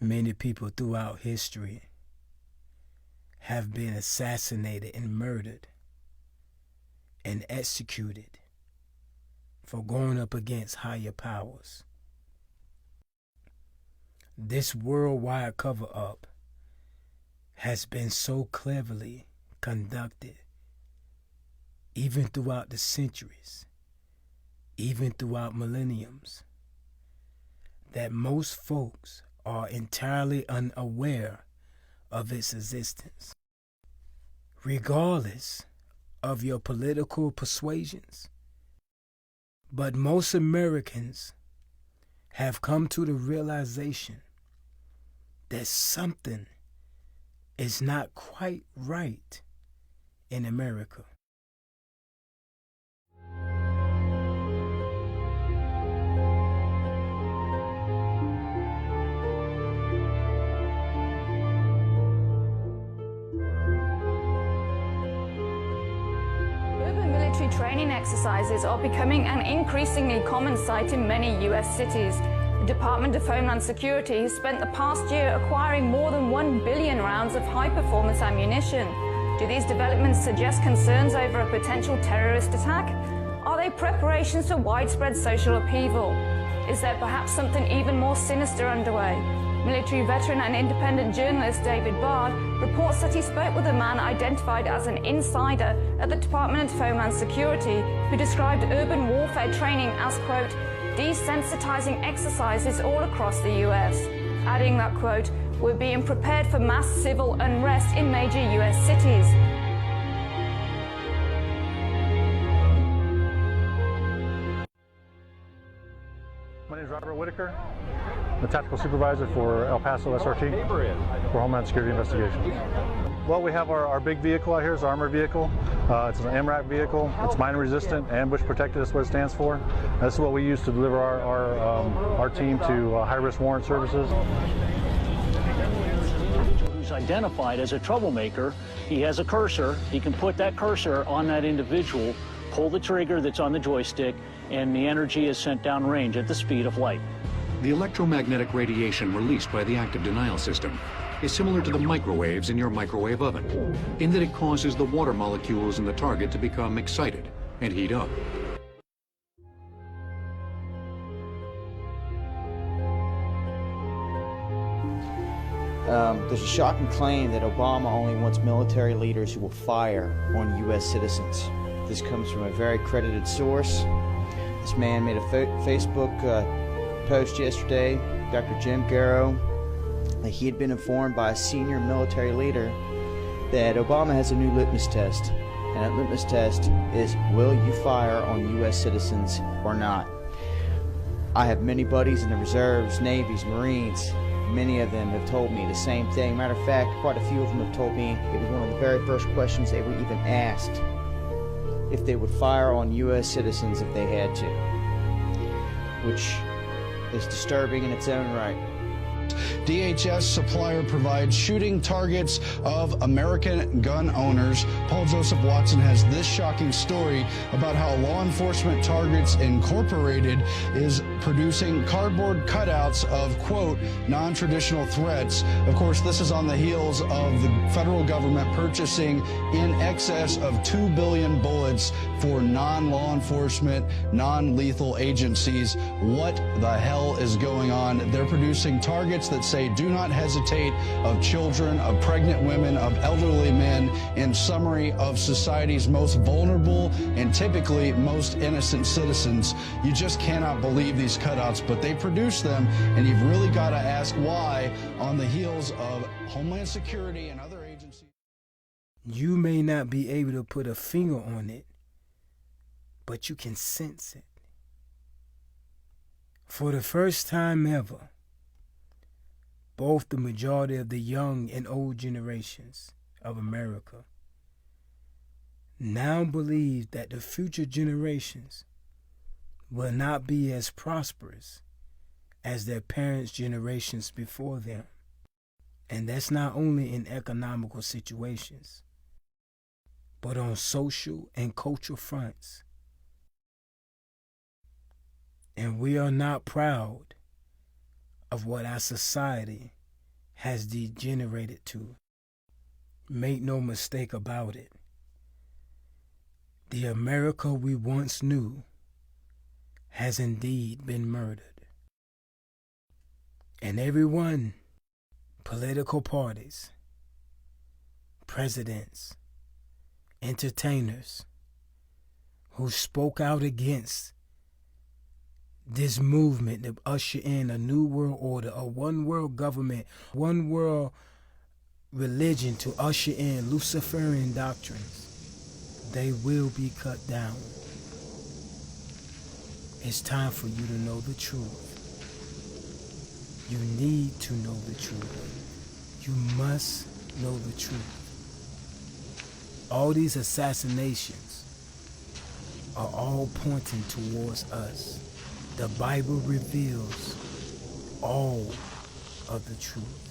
Many people throughout history have been assassinated and murdered and executed for going up against higher powers. This worldwide cover-up has been so cleverly conducted, even throughout the centuries, even throughout millenniums, that most folks are entirely unaware of its existence. Regardless of your political persuasions, but most Americans have come to the realization that something is not quite right in America. Urban military training exercises are becoming an increasingly common sight in many US cities. The Department of Homeland Security has spent the past year acquiring more than 1 billion rounds of high-performance ammunition. Do these developments suggest concerns over a potential terrorist attack? Are they preparations for widespread social upheaval? Is there perhaps something even more sinister underway? Military veteran and independent journalist David Bard reports that he spoke with a man identified as an insider at the Department of Homeland Security who described urban warfare training as, quote, desensitizing exercises all across the US, adding that, quote, we're being prepared for mass civil unrest in major US cities. My name is Robert Whitaker. I'm the Tactical Supervisor for El Paso SRT for Homeland Security Investigations. Well, we have our big vehicle out here. It's an armored vehicle. It's an MRAP vehicle. It's mine resistant, ambush protected. That's what it stands for. This is what we use to deliver our team to high-risk warrant services. Who's identified as a troublemaker, he has a cursor. He can put that cursor on that individual, pull the trigger that's on the joystick, and the energy is sent downrange at the speed of light. The electromagnetic radiation released by the active denial system is similar to the microwaves in your microwave oven, in that it causes the water molecules in the target to become excited and heat up. There's a shocking claim that Obama only wants military leaders who will fire on U.S. citizens. This comes from a very credited source. This man made a Facebook post yesterday, Dr. Jim Garrow, that he had been informed by a senior military leader that Obama has a new litmus test. And that litmus test is, will you fire on U.S. citizens or not? I have many buddies in the reserves, navies, marines. Many of them have told me the same thing. Matter of fact, quite a few of them have told me it was one of the very first questions they were even asked, if they would fire on U.S. citizens if they had to, which is disturbing in its own right. DHS supplier provides shooting targets of American gun owners. Paul Joseph Watson has this shocking story about how Law Enforcement Targets Incorporated is producing cardboard cutouts of, quote, non-traditional threats. Of course, this is on the heels of the federal government purchasing in excess of 2 billion bullets for non-law enforcement, non-lethal agencies. What the hell is going on? They're producing targets that say do not hesitate, of children, of pregnant women, of elderly men, in summary, of society's most vulnerable and typically most innocent citizens. You just cannot believe these cutouts, but they produce them, and you've really got to ask why on the heels of Homeland Security and other agencies. You may not be able to put a finger on it, but you can sense it. For the first time ever, both the majority of the young and old generations of America now believe that the future generations will not be as prosperous as their parents' generations before them. And that's not only in economical situations, but on social and cultural fronts. And we are not proud of what our society has degenerated to. Make no mistake about it. The America we once knew has indeed been murdered. And everyone, political parties, presidents, entertainers, who spoke out against this movement to usher in a new world order, a one world government, one world religion to usher in Luciferian doctrines, they will be cut down. It's time for you to know the truth. You need to know the truth. You must know the truth. All these assassinations are all pointing towards us. The Bible reveals all of the truth.